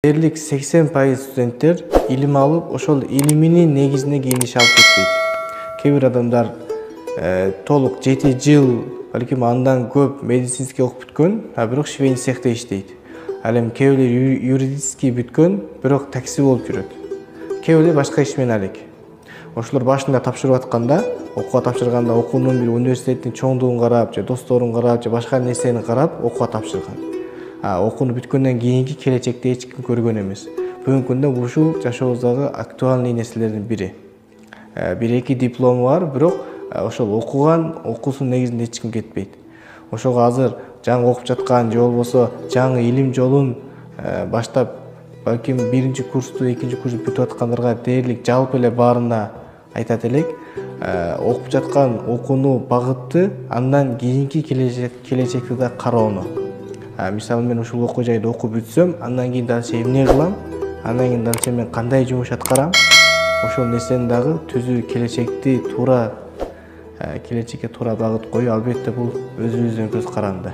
Дээрлик 80% студенттер илим алып, ошол илиминин негизине кийин иш алып кетпейт. Кээ бир адамдар толук 7 жыл, балким андан көп медицинский окуп бүткөн, бирок швейный цехте иштейт. Ал эми кээ бирлер юридический бүткөн, бирок такси болуп жүрөт. Кээ бирлер башка иш менен алек. Ошолор башында тапшырып атканда, окууга тапшырганда окуунун бир университеттин чоңдугун карап, же досторун карап, же башка нерсени карап окууга тапшырган. Окууну бүткөндөн кийинки келечекти эч ким көргөн эмес. Бүгүнкү күндө ушул жашообуздагы актуальный нерселердин бири. Бир-эки диплому бар, бирок ошол окуган окуусунун негизинде эч ким кетпейт. Ошого азыр жаңы окуп жаткан же болбосо жаңы илим жолун баштап, балким биринчи курсту, экинчи курсту бүтүп аткандарга дээрлик жалпы эле баарына айтат элек, окуп жаткан окууну багытты андан кийинки келечекти да кароону. Мисалы мен ушул окуу жайда окуп бүтсөм, андан кийин дальше эмне кылам, андан кийин дальше мен кандай жумуш аткарам, ошол нерсени дагы түзүү келечекти келечекке туура багыт коюу албетте бул өзүбүздүн көз каранды.